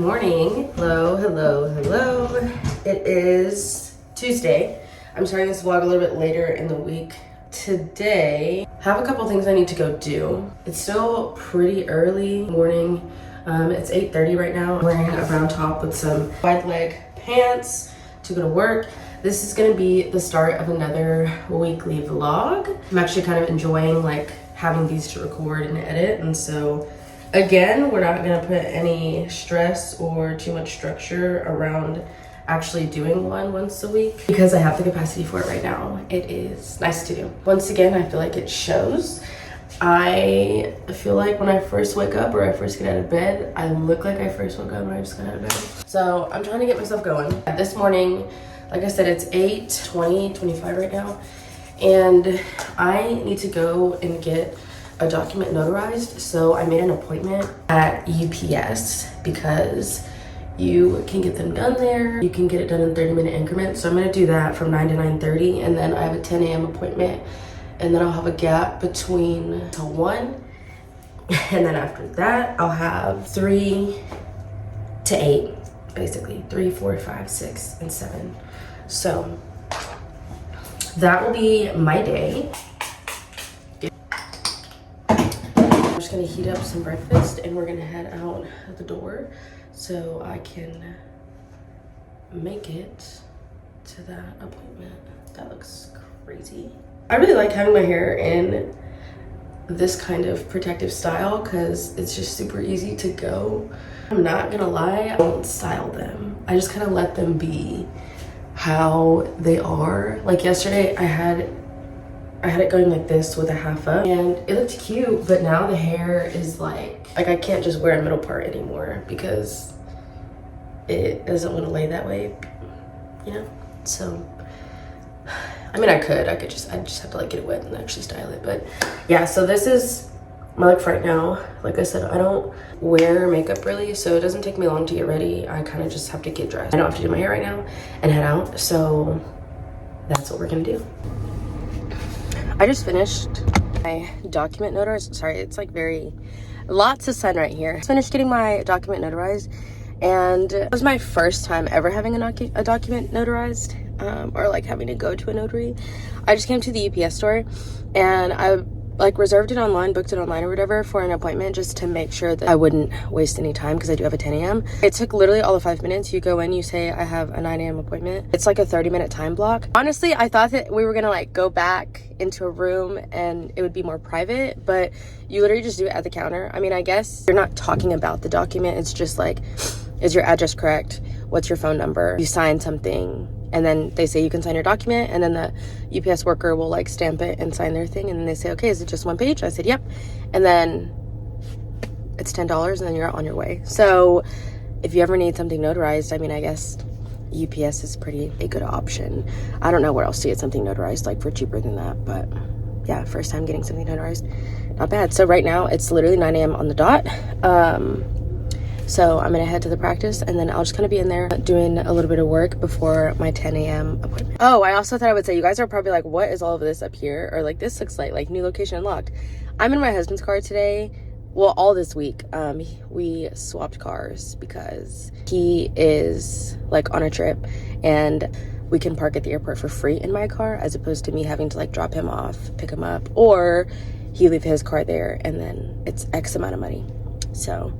morning. Hello, hello, hello. It is Tuesday. I'm starting this vlog a little bit later in the week. Today, I have a couple things I need to go do. It's still pretty early morning. It's 8:30 right now. I'm wearing a brown top with some wide leg pants to go to work. This is gonna be the start of another weekly vlog. I'm actually kind of enjoying like having these to record and edit, and so again, we're not gonna put any stress or too much structure around actually doing one once a week because I have the capacity for it right now. It is nice to do. Once again, I feel like it shows. I feel like when I first wake up or I first get out of bed, I look like I first woke up when I just got out of bed. So I'm trying to get myself going. This morning, like I said, it's 8:25 right now, and I need to go and get a document notarized. So I made an appointment at UPS because you can get them done there. You can get it done in 30-minute increments. So I'm gonna do that from 9 to 9:30, and then I have a 10 a.m. appointment, and then I'll have a gap between till 1. And then after that, I'll have 3 to 8, basically 3, 4, 5, 6, and 7. So that will be my day. I'm just gonna heat up some breakfast and we're gonna head out the door so I can make it to that appointment. That looks crazy. I really like having my hair in this kind of protective style because it's just super easy to go. I'm not gonna lie, I don't style them. I just kind of let them be how they are. Like yesterday I had it going like this with a half up and it looked cute, but now the hair is like I can't just wear a middle part anymore because it doesn't want to lay that way, you know? So I mean, I just have to like get it wet and actually style it. But yeah, so this is my look for right now. Like I said, I don't wear makeup really, so it doesn't take me long to get ready. I kind of just have to get dressed. I don't have to do my hair right now and head out, so that's what we're gonna do. I just finished my document notarized. Sorry, it's like lots of sun right here. I finished getting my document notarized, and it was my first time ever having a document notarized, or like having to go to a notary. I just came to the UPS store and I like reserved it online, booked it online or whatever for an appointment just to make sure that I wouldn't waste any time because I do have a 10 a.m. It took literally all of 5 minutes. You go in, you say I have a 9 a.m. appointment. It's like a 30-minute time block. Honestly, I thought that we were gonna like go back into a room and it would be more private, but you literally just do it at the counter. I mean, I guess you're not talking about the document. It's just like, is your address correct? What's your phone number? You sign something, and then they say you can sign your document, and then the UPS worker will like stamp it and sign their thing, and then they say, okay, is it just one page? I said, yep. And then it's $10 and then you're on your way. So if you ever need something notarized, I mean, I guess UPS is a good option. I don't know where else to get something notarized like for cheaper than that, but yeah, first time getting something notarized, not bad. So right now it's literally 9 a.m. on the dot. So I'm gonna head to the practice, and then I'll just kind of be in there doing a little bit of work before my 10 a.m. appointment. Oh, I also thought I would say, you guys are probably like, what is all of this up here? Or like, this looks like new location unlocked. I'm in my husband's car today. Well, all this week. We swapped cars because he is like on a trip and we can park at the airport for free in my car as opposed to me having to like drop him off, pick him up, or he leave his car there and then it's X amount of money. So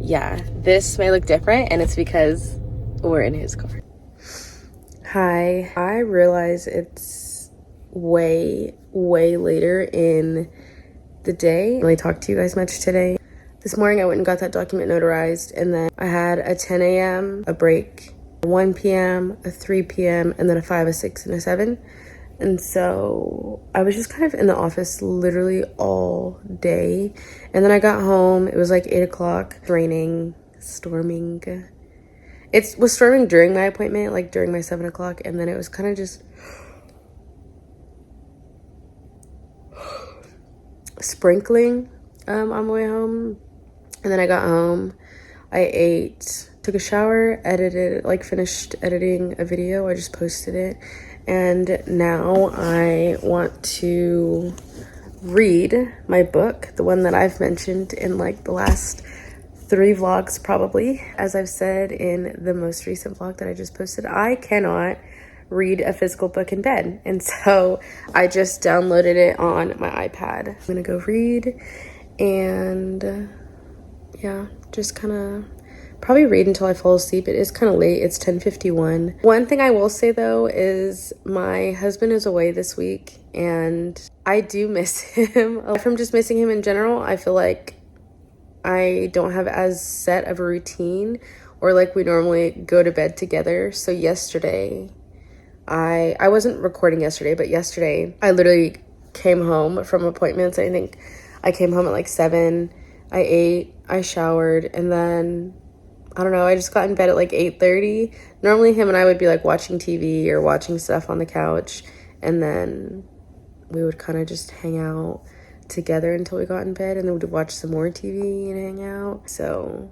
yeah, this may look different and it's because we're in his car. Hi, I realize it's way later in the day. I didn't really talk to you guys much today. This morning I went and got that document notarized, and then I had a 10 a.m., a break, a 1 p.m., a 3 p.m., and then a 5, a 6, and a 7. And so I was just kind of in the office literally all day. And then I got home, it was like 8 o'clock, raining, storming. It was storming during my appointment, like during my 7 o'clock. And then it was kind of just sprinkling on the way home. And then I got home, I ate, took a shower, edited, like finished editing a video. I just posted it. And now I want to read my book, the one that I've mentioned in like the last 3 vlogs probably. As I've said in the most recent vlog that I just posted, I cannot read a physical book in bed. And so I just downloaded it on my iPad. I'm gonna go read and yeah, just kind of probably read until I fall asleep. It is kind of late. It's 10:51. One thing I will say though is my husband is away this week and I do miss him. From just missing him in general, I feel like I don't have as set of a routine or like we normally go to bed together. So yesterday, I wasn't recording yesterday, but yesterday I literally came home from appointments. I think I came home at like 7. I ate, I showered, and then I don't know, I just got in bed at like 8:30. Normally him and I would be like watching TV or watching stuff on the couch, and then we would kind of just hang out together until we got in bed, and then we'd watch some more TV and hang out. So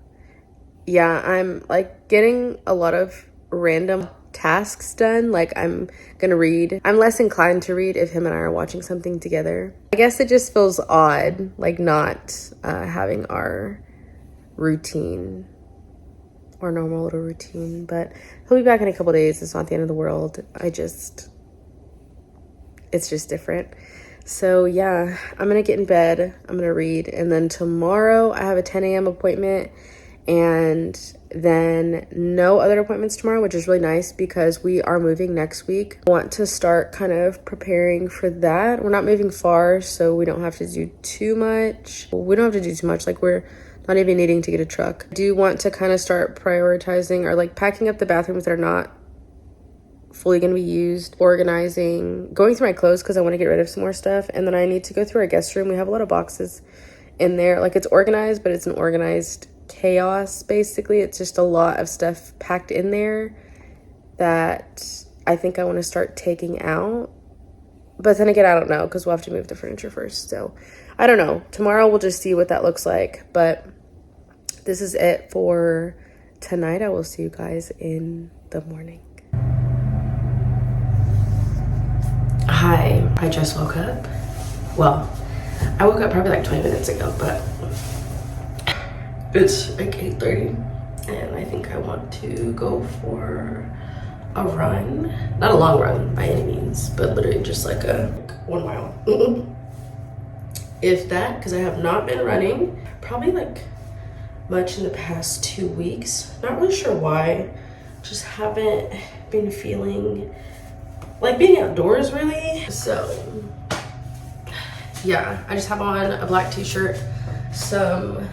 yeah, I'm like getting a lot of random tasks done. Like I'm gonna read. I'm less inclined to read if him and I are watching something together. I guess it just feels odd, like not having our routine, our normal little routine. But he'll be back in a couple days. It's not the end of the world. It's just different. So yeah, I'm gonna get in bed, I'm gonna read, and then tomorrow I have a 10 a.m. appointment, and then no other appointments tomorrow, which is really nice because we are moving next week. I want to start kind of preparing for that. We're not moving far, so we don't have to do too much. We don't have to do too much, like we're not even needing to get a truck. I do want to kind of start prioritizing or like packing up the bathrooms that are not fully gonna be used, organizing, going through my clothes because I want to get rid of some more stuff, and then I need to go through our guest room. We have a lot of boxes in there. Like it's organized, but it's an organized chaos basically. It's just a lot of stuff packed in there that I think I want to start taking out. But then again, I don't know because we'll have to move the furniture first. So I don't know. Tomorrow we'll just see what that looks like. But this is it for tonight. I will see you guys in the morning. Hi, I just woke up. Well, I woke up probably like 20 minutes ago, but it's like 8:30 and I think I want to go for a run. Not a long run by any means, but literally just like a 1 mile. If that, because I have not been running probably like much in the past 2 weeks. Not really sure why. Just haven't been feeling like being outdoors really. So yeah, I just have on a black t-shirt, some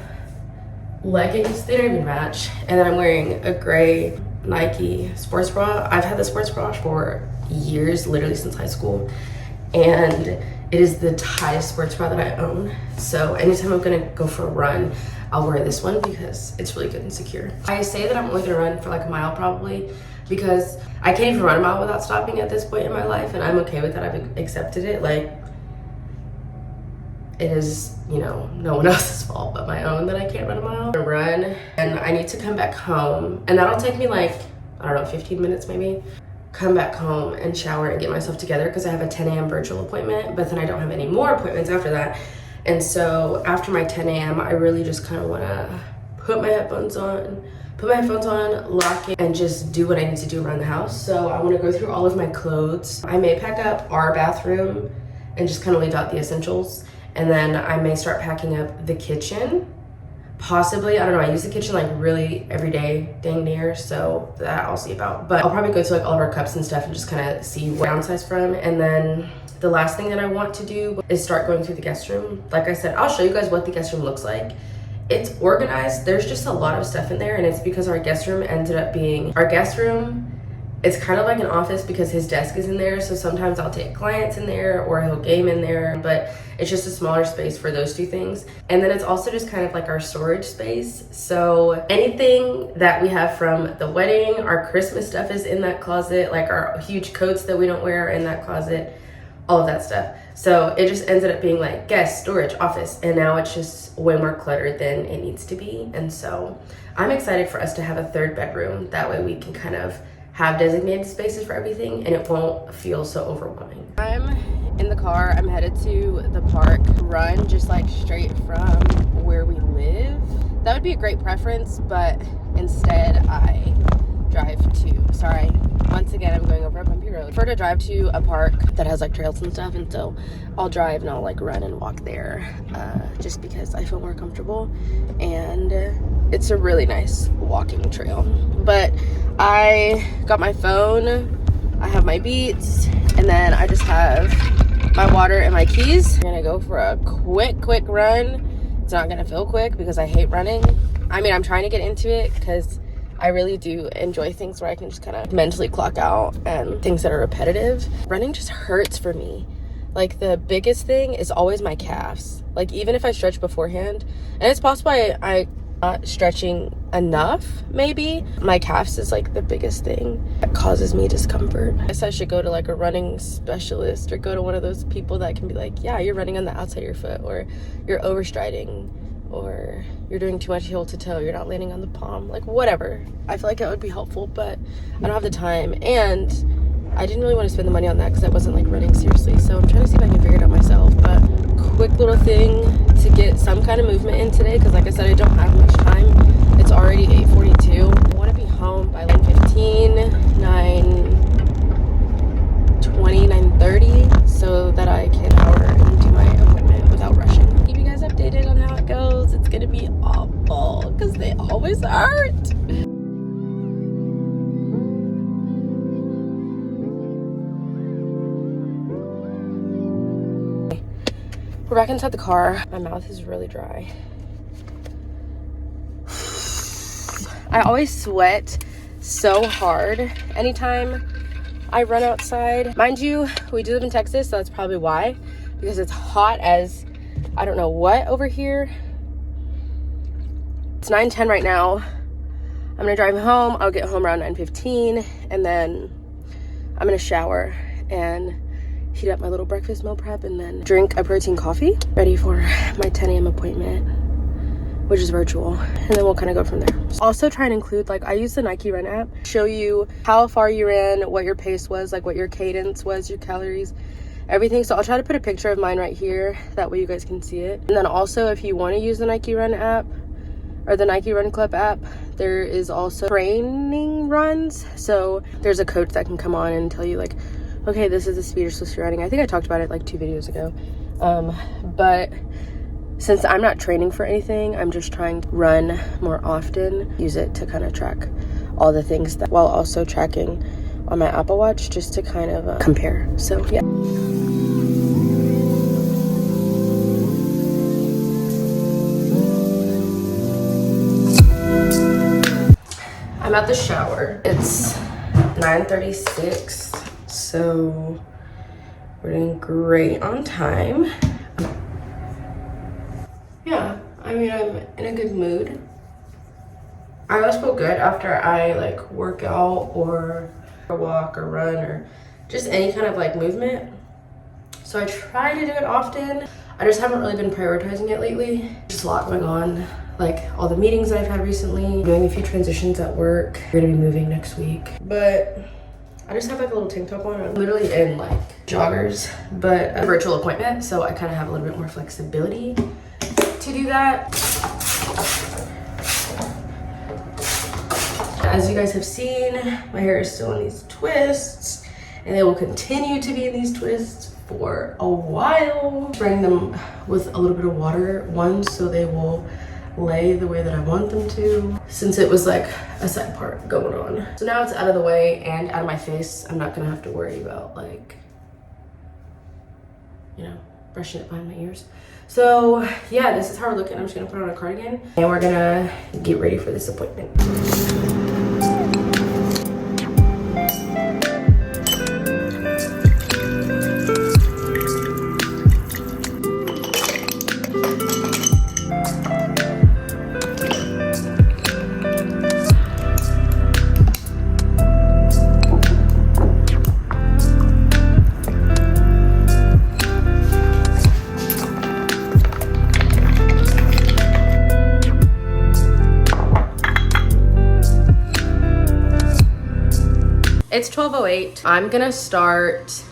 leggings, they don't even match, and then I'm wearing a gray Nike sports bra. I've had the sports bra for years, literally since high school, and it is the tightest sports bra that I own. So anytime I'm gonna go for a run, I'll wear this one because it's really good and secure. I say that I'm only gonna run for like a mile probably because I can't even run a mile without stopping at this point in my life, and I'm okay with that. I've accepted it. Like, it is, you know, no one else's fault but my own that I can't run a mile. I run, and I need to come back home, and that'll take me like, I don't know, 15 minutes maybe. Come back home and shower and get myself together because I have a 10 a.m. virtual appointment, but then I don't have any more appointments after that. And so after my 10 a.m., I really just kind of want to put my headphones on, lock it, and just do what I need to do around the house. So I want to go through all of my clothes. I may pack up our bathroom and just kind of leave out the essentials. And then I may start packing up the kitchen. Possibly, I don't know, I use the kitchen like really every day, dang near, so that I'll see about. But I'll probably go through like all of our cups and stuff and just kind of see where I downsize from. And then the last thing that I want to do is start going through the guest room. Like I said, I'll show you guys what the guest room looks like. It's organized. There's just a lot of stuff in there, and it's because our guest room ended up being, our guest room, it's kind of like an office because his desk is in there. So sometimes I'll take clients in there or he'll game in there, but it's just a smaller space for those two things. And then it's also just kind of like our storage space. So anything that we have from the wedding, our Christmas stuff is in that closet, like our huge coats that we don't wear are in that closet, all of that stuff. So it just ended up being like guest, storage, office, and now it's just way more cluttered than it needs to be. And so I'm excited for us to have a third bedroom. That way we can kind of have designated spaces for everything and it won't feel so overwhelming. I'm in the car, I'm headed to the park. Run just like straight from where we live That would be a great preference, but instead I drive to, sorry, once again I'm going over a bumpy road. I prefer to drive to a park that has like trails and stuff, and so I'll drive and I'll like run and walk there just because I feel more comfortable, and it's a really nice walking trail. But I got my phone, I have my Beats, and then I just have my water and my keys. I'm gonna go for a quick run. It's not gonna feel quick because I hate running. I mean, I'm trying to get into it because I really do enjoy things where I can just kind of mentally clock out, and things that are repetitive. Running just hurts for me. Like, the biggest thing is always my calves. Like, even if I stretch beforehand, and it's possible I'm not stretching enough, maybe, my calves is like the biggest thing that causes me discomfort. I guess I should go to like a running specialist, or go to one of those people that can be like, yeah, you're running on the outside of your foot, or you're overstriding, or you're doing too much heel to toe, you're not landing on the palm, like whatever. I feel like that would be helpful, but I don't have the time, and I didn't really want to spend the money on that because I wasn't like running seriously. So I'm trying to see if I can figure it out myself. But quick little thing to get some kind of movement in today, because like I said, I don't have much time. It's already 8:42. I want to be home by like 9:15, 9:20, 9:30, so that I can hour and do my appointment without rushing. Keep you guys updated on how it goes. It's gonna be awful because they always hurt. We're back inside the car. My mouth is really dry. I always sweat so hard anytime I run outside. Mind you, we do live in Texas, so that's probably why, because it's hot as I don't know what over here. It's 9:10 right now. I'm gonna drive home. I'll get home around 9:15, and then I'm gonna shower and heat up my little breakfast meal prep, and then drink a protein coffee, ready for my 10 a.m. appointment, which is virtual, and then we'll kind of go from there. Also try and include, like, I use the Nike Run app, show you how far you ran, what your pace was, like what your cadence was, your calories, everything. So I'll try to put a picture of mine right here, that way you guys can see it. And then also, if you want to use the Nike Run app or the Nike Run Club app, there is also training runs. So there's a coach that can come on and tell you, like, okay, this is the speed you're supposed to be running. I think I talked about it like 2 videos ago. But since I'm not training for anything, I'm just trying to run more often, use it to kind of track all the things, that, while also tracking on my Apple Watch, just to kind of compare. So yeah. I'm at the shower. It's 9:36. So we're doing great on time. Yeah, I mean, I'm in a good mood. I always feel good after I like work out or walk or run or just any kind of like movement. So I try to do it often. I just haven't really been prioritizing it lately. Just a lot going on, like all the meetings that I've had recently, doing a few transitions at work. We're gonna be moving next week, but I just have like a little tank top on. I'm literally in like joggers, but a virtual appointment, so I kind of have a little bit more flexibility to do that. As you guys have seen, my hair is still in these twists, and they will continue to be in these twists for a while. Spraying them with a little bit of water, one, so they will lay the way that I want them to, since it was like a side part going on. So now it's out of the way and out of my face. I'm not gonna have to worry about, like, you know, brushing it behind my ears. So yeah, this is how we're looking. I'm just gonna put on a cardigan and we're gonna get ready for this appointment. It's 12:08. I'm gonna start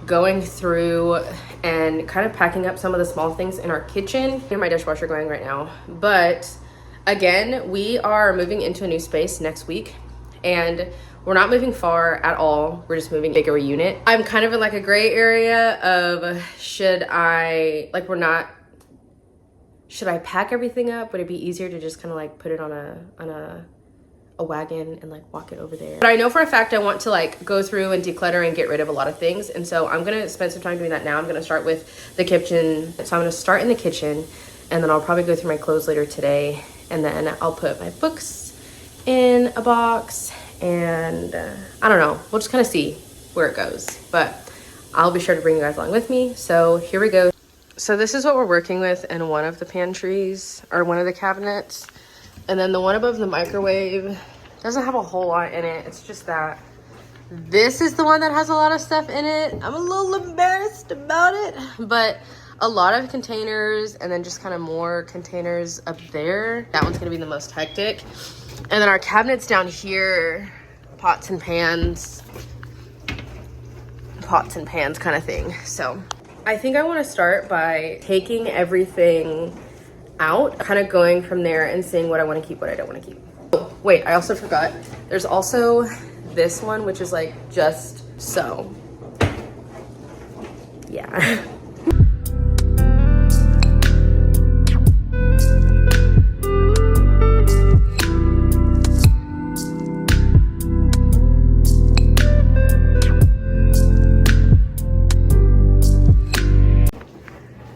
going through and kind of packing up some of the small things in our kitchen. I hear my dishwasher going right now, but Again, we are moving into a new space next week, and we're not moving far at all. We're just moving a bigger unit. I'm kind of in like a gray area of should I pack everything up? Would it be easier to just kind of like put it on a wagon and like walk it over there? But I know for a fact I want to like go through and declutter and get rid of a lot of things, and so I'm gonna spend some time doing that now. I'm gonna start with the kitchen. So I'm gonna start in the kitchen, and then I'll probably go through my clothes later today, and then I'll put my books in a box, and I don't know, we'll just kind of see where it goes, but I'll be sure to bring you guys along with me. So here we go. So this is what we're working with in one of the pantries, or one of the cabinets. And then the one above the microwave doesn't have a whole lot in it. It's just that. This is the one that has a lot of stuff in it. I'm a little embarrassed about it, but a lot of containers, and then just kind of more containers up there. That one's gonna be the most hectic. And then our cabinets down here, pots and pans kind of thing. So I think I want to start by taking everything out, kind of going from there and seeing what I want to keep, what I don't want to keep. Oh, wait, I also forgot. There's also this one, which is like just so. Yeah.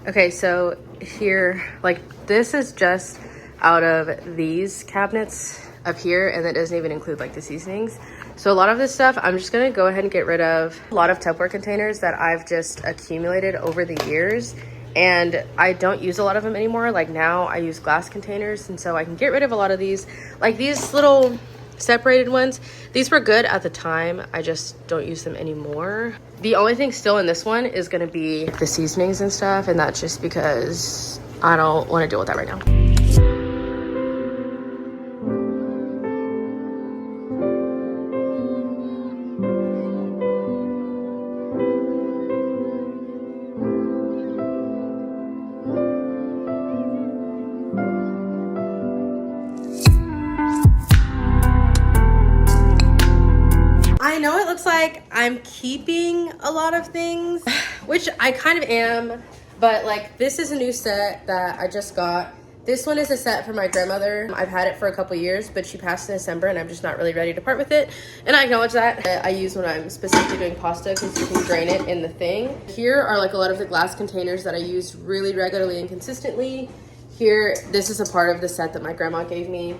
Okay, so here, like this is just out of these cabinets up here, and that doesn't even include like the seasonings. So a lot of this stuff I'm just gonna go ahead and get rid of. A lot of Tupperware containers that I've just accumulated over the years, and I don't use a lot of them anymore. Like now I use glass containers, and so I can get rid of a lot of these. Like these little separated ones, these were good at the time. I just don't use them anymore. The only thing still in this one is gonna be the seasonings and stuff, and that's just because I don't want to deal with that right now. I know it looks like I'm keeping a lot of things, which I kind of am, but like this is a new set that I just got. This one is a set from my grandmother. I've had it for a couple years, but she passed in December and I'm just not really ready to part with it. And I acknowledge that. I use when I'm specifically doing pasta because you can drain it in the thing. Here are like a lot of the glass containers that I use really regularly and consistently. Here, this is a part of the set that my grandma gave me.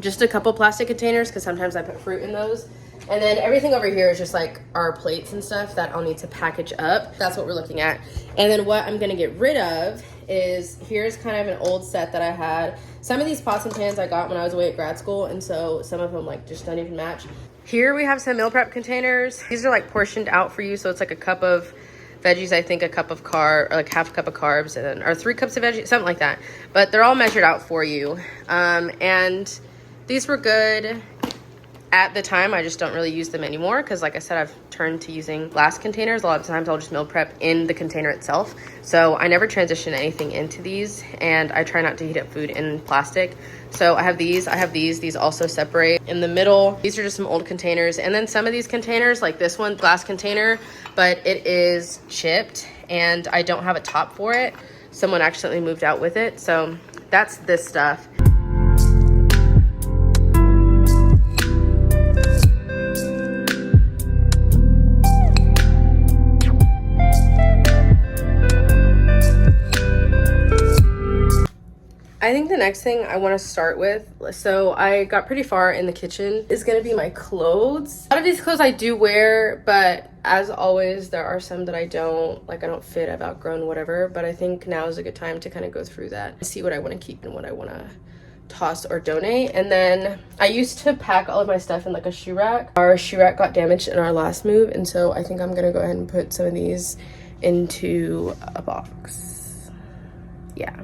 Just a couple plastic containers because sometimes I put fruit in those. And then everything over here is just like our plates and stuff that I'll need to package up. That's what we're looking at. And then what I'm gonna get rid of is, here's kind of an old set that I had. Some of these pots and pans I got when I was away at grad school, and so some of them like just don't even match. Here we have some meal prep containers. These are like portioned out for you, so it's like a cup of veggies, I think a cup of or like half a cup of carbs, and then, or 3 cups of veggies, something like that. But they're all measured out for you. And these were good at the time. I just don't really use them anymore because, like I said, I've turned to using glass containers. A lot of times I'll just meal prep in the container itself. So I never transition anything into these, and I try not to heat up food in plastic. So I have these also separate. In the middle, these are just some old containers. And then some of these containers, like this one, glass container, but it is chipped and I don't have a top for it. Someone accidentally moved out with it. So that's this stuff. I think the next thing I want to start with, so I got pretty far in the kitchen, is going to be my clothes. A lot of these clothes I do wear, but as always, there are some that I don't, like I don't fit, I've outgrown, whatever. But I think now is a good time to kind of go through that and see what I want to keep and what I want to toss or donate. And then I used to pack all of my stuff in like a shoe rack. Our shoe rack got damaged in our last move, and so I think I'm going to go ahead and put some of these into a box. Yeah.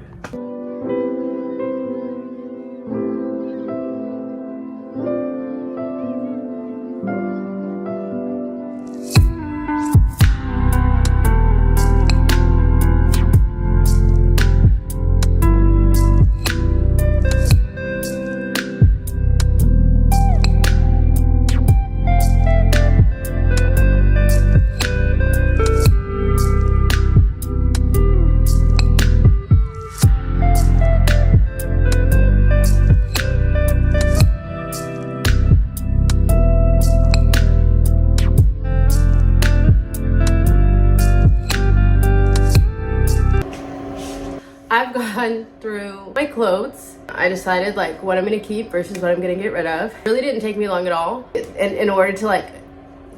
I've gone through my clothes. I decided like what I'm gonna keep versus what I'm gonna get rid of. It really didn't take me long at all. In order to like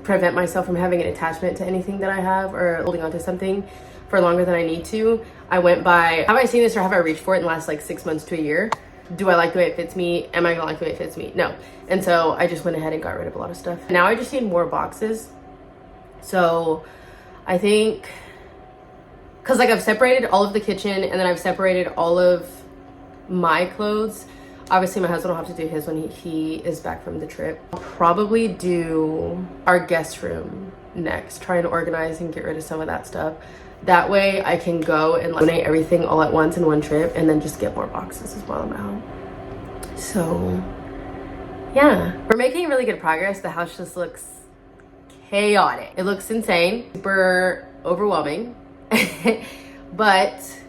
prevent myself from having an attachment to anything that I have or holding on to something for longer than I need to, I went by, have I seen this or have I reached for it in the last like 6 months to a year? Do I like the way it fits me? Am I gonna like the way it fits me? No. And so I just went ahead and got rid of a lot of stuff. Now I just need more boxes. So I think, cause like I've separated all of the kitchen and then I've separated all of my clothes. Obviously my husband will have to do his when he is back from the trip. I'll probably do our guest room next, try and organize and get rid of some of that stuff. That way I can go and eliminate everything all at once in one trip and then just get more boxes as well I'm at home. So yeah, we're making really good progress. The house just looks chaotic. It looks insane, super overwhelming, but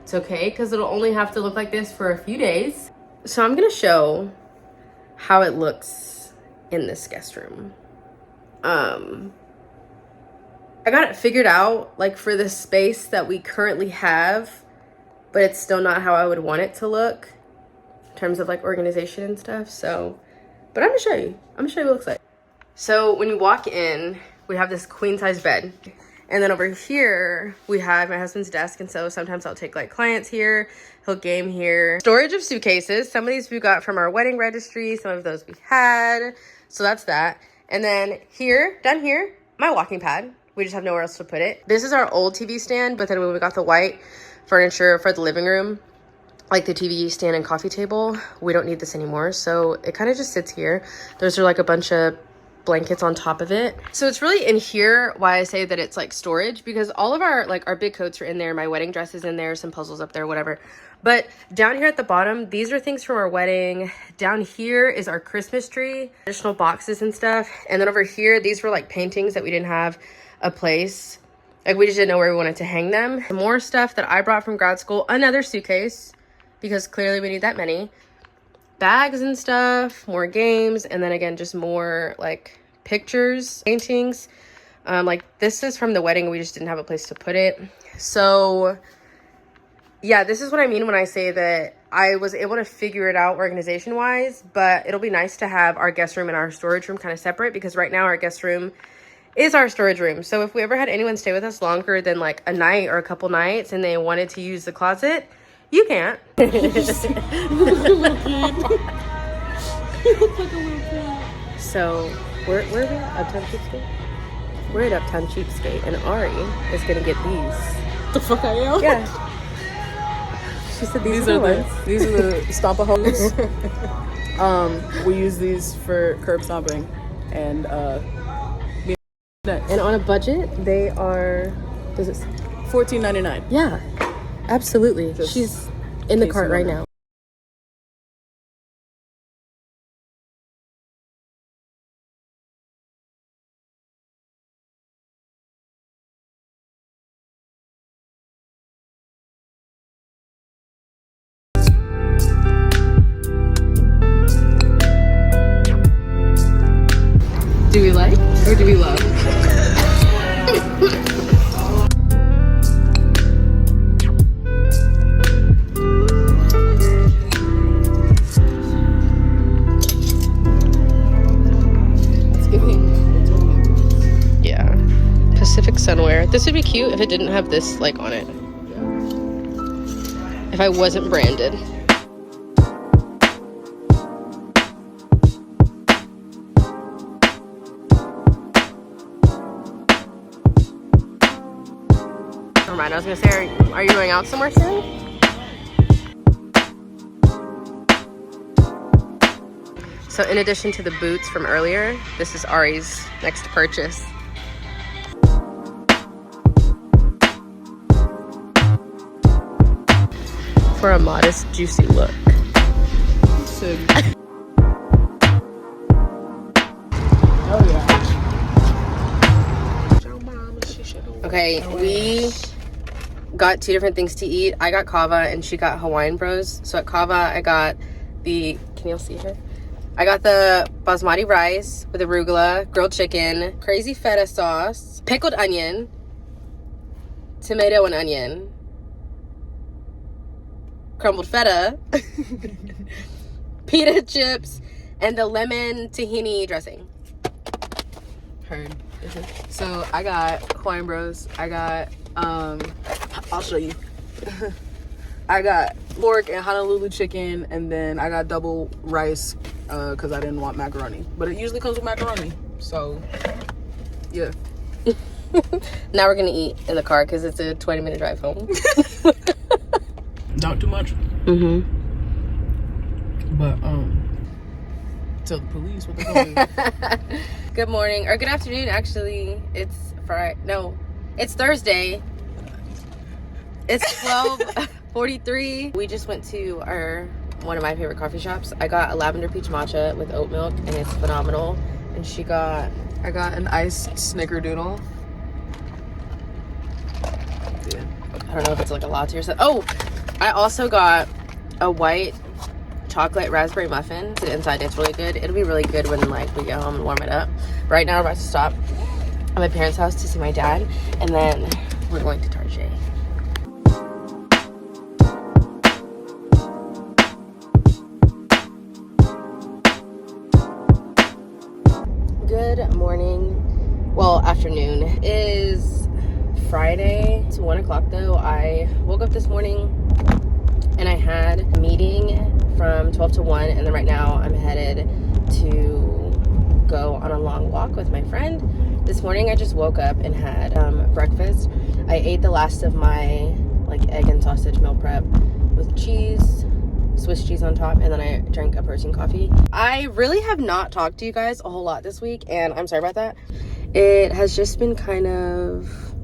it's okay because it'll only have to look like this for a few days. So I'm gonna show how it looks in this guest room. I got it figured out like for the space that we currently have, but it's still not how I would want it to look in terms of like organization and stuff. So, but I'm gonna show you what it looks like. So when you walk in, we have this queen size bed. And then over here, we have my husband's desk. And so sometimes I'll take like clients here, he'll game here. Storage of suitcases. Some of these we got from our wedding registry. Some of those we had. So that's that. And then here, down here, my walking pad. We just have nowhere else to put it. This is our old TV stand, but then when we got the white furniture for the living room, like the TV stand and coffee table, we don't need this anymore. So it kind of just sits here. Those are like a bunch of blankets on top of it. So it's really in here why I say that it's like storage, because all of our like our big coats are in there, my wedding dress is in there, some puzzles up there, whatever. But down here at the bottom, these are things from our wedding. Down here is our Christmas tree, additional boxes and stuff. And then over here, these were like paintings that we didn't have a place, like we just didn't know where we wanted to hang them. More stuff that I brought from grad school, another suitcase because clearly we need that many. Bags and stuff, more games, and then again just more like pictures, paintings. Like this is from the wedding, we just didn't have a place to put it. So yeah, this is what I mean when I say that I was able to figure it out organization wise, but it'll be nice to have our guest room and our storage room kind of separate, because right now our guest room is our storage room. So if we ever had anyone stay with us longer than like a night or a couple nights and they wanted to use the closet, you can't. So we're at Uptown Cheapskate. We're at Uptown Cheapskate, and Ari is gonna get these. The fuck I am? Yeah. She said these are the stompa hoes. We use these for curb stomping, and and on a budget, they are. Does it? $14.99. Yeah, absolutely. Just she's in the cart right now. Do we like or do we love? Yeah. Pacific Sunwear. This would be cute if it didn't have this like on it. If I wasn't branded. Never mind, I was gonna say, are you going out somewhere soon? So in addition to the boots from earlier, this is Ari's next purchase. For a modest, juicy look. Oh yeah. Okay, we got 2 different things to eat. I got kava and she got Hawaiian Bros. So at kava, I got the, can you all see her? I got the basmati rice with arugula, grilled chicken, crazy feta sauce, pickled onion, tomato and onion, crumbled feta, pita chips, and the lemon tahini dressing. Heard. So I got Hawaiian Bros. I got I'll show you. I got pork and Honolulu chicken, and then I got double rice because I didn't want macaroni. But it usually comes with macaroni. So yeah. Now we're gonna eat in the car because it's a 20-minute drive home. Not too much. Mm-hmm. But tell the police what they're going to do. Good morning or good afternoon. Actually, it's Friday. No, it's Thursday. It's 12:43. We just went to one of my favorite coffee shops. I got a lavender peach matcha with oat milk, and it's phenomenal. And I got an iced snickerdoodle. Yeah. I don't know if it's like a latte or something. Oh, I also got a white chocolate raspberry muffin. The inside it's really good. It'll be really good when like we get home and warm it up. Right now we're about to stop at my parents' house to see my dad, and then we're going to Target. Good morning. Well, afternoon. It is Friday. It's 1 o'clock though. I woke up this morning and I had a meeting from 12 to 1, and then right now I'm headed to go on a long walk with my friend. This morning I just woke up and had breakfast. I ate the last of my like egg and sausage meal prep with cheese, Swiss cheese on top, and then I drank a protein coffee. I really have not talked to you guys a whole lot this week, and I'm sorry about that. It has just been kind of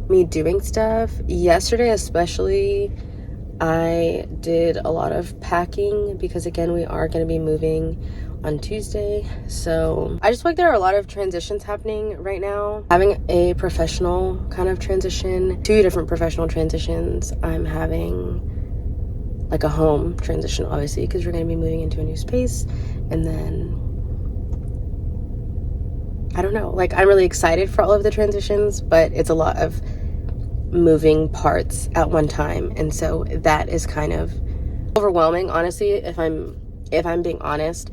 me doing stuff. Yesterday especially, I did a lot of packing because again we are going to be moving on Tuesday. So I just feel like there are a lot of transitions happening right now. Having a professional kind of transition, 2 different professional transitions. I'm having like a home transition obviously because we're going to be moving into a new space, and then I don't know, like I'm really excited for all of the transitions, but it's a lot of moving parts at one time, and so that is kind of overwhelming, honestly. If I'm being honest,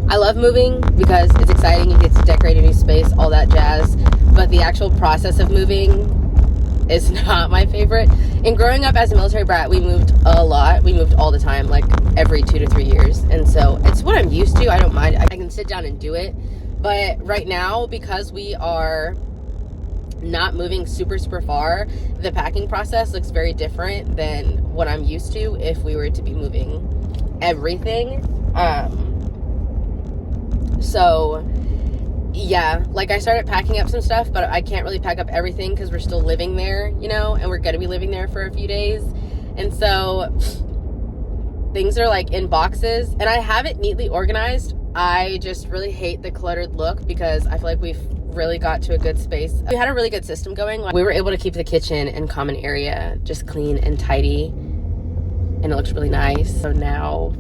I love moving because it's exciting, you get to decorate a new space, all that jazz, but the actual process of moving is not my favorite. And growing up as a military brat, we moved a lot. We moved all the time, like every 2 to 3 years, and so it's what I'm used to. I don't mind. I can sit down and do it. But right now, because we are not moving super far, the packing process looks very different than what I'm used to if we were to be moving everything. So yeah, like I started packing up some stuff, but I can't really pack up everything because we're still living there, you know, and we're gonna be living there for a few days. And so things are like in boxes, and I have it neatly organized. I just really hate the cluttered look because I feel like we've really got to a good space. We had a really good system going. We were able to keep the kitchen and common area just clean and tidy, and it looks really nice. So now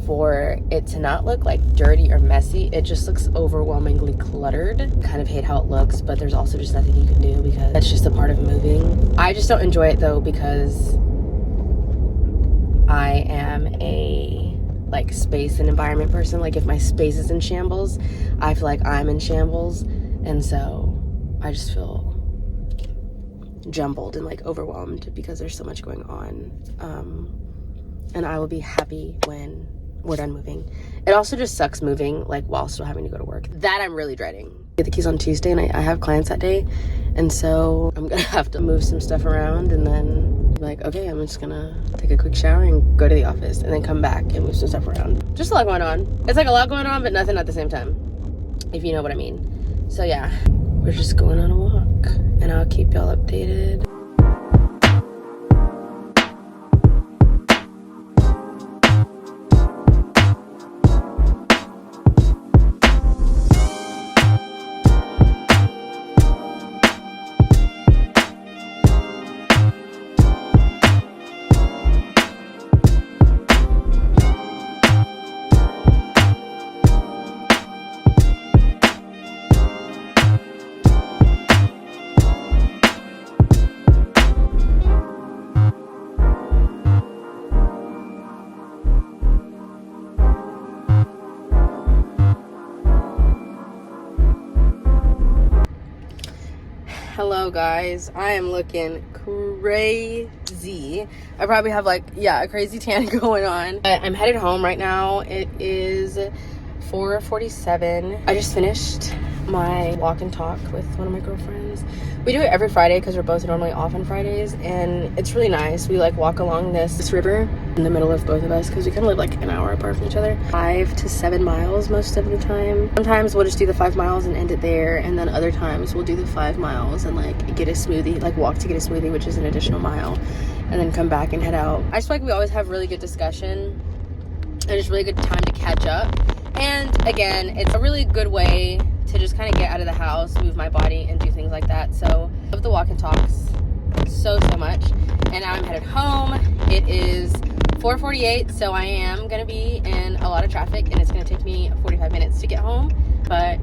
for it to not look like dirty or messy, it just looks overwhelmingly cluttered. Kind of hate how it looks, but there's also just nothing you can do because that's just a part of moving. I just don't enjoy it though because I am a like space and environment person. Like if my space is in shambles, I feel like I'm in shambles, and so I just feel jumbled and like overwhelmed because there's so much going on. And I will be happy when we're done moving. It also just sucks moving like while still having to go to work. That I'm really dreading. Get the keys on Tuesday, and I have clients that day, and so I'm gonna have to move some stuff around, and then be like, okay, I'm just gonna take a quick shower and go to the office, and then come back and move some stuff around. Just a lot going on. It's like a lot going on, but nothing at the same time, if you know what I mean. So yeah, we're just going on a walk, and I'll keep y'all updated. So guys, I am looking crazy. I probably have like, yeah, a crazy tan going on. But I'm headed home right now. It is 4:47. I just finished my walk and talk with one of my girlfriends. We do it every Friday because we're both normally off on Fridays, and it's really nice. We like walk along this river in the middle of both of us because we kind of live like an hour apart from each other. 5 to 7 miles most of the time. Sometimes we'll just do the 5 miles and end it there, and then other times we'll do the 5 miles and like get a smoothie, like walk to get a smoothie, which is an additional mile, and then come back and head out. I just feel like we always have really good discussion and just really good time to catch up. And again, it's a really good way to just kind of get out of the house, move my body, and do things like that. So I love the walk and talks so much. And now I'm headed home. It is 4:48, so I am gonna be in a lot of traffic, and it's gonna take me 45 minutes to get home, but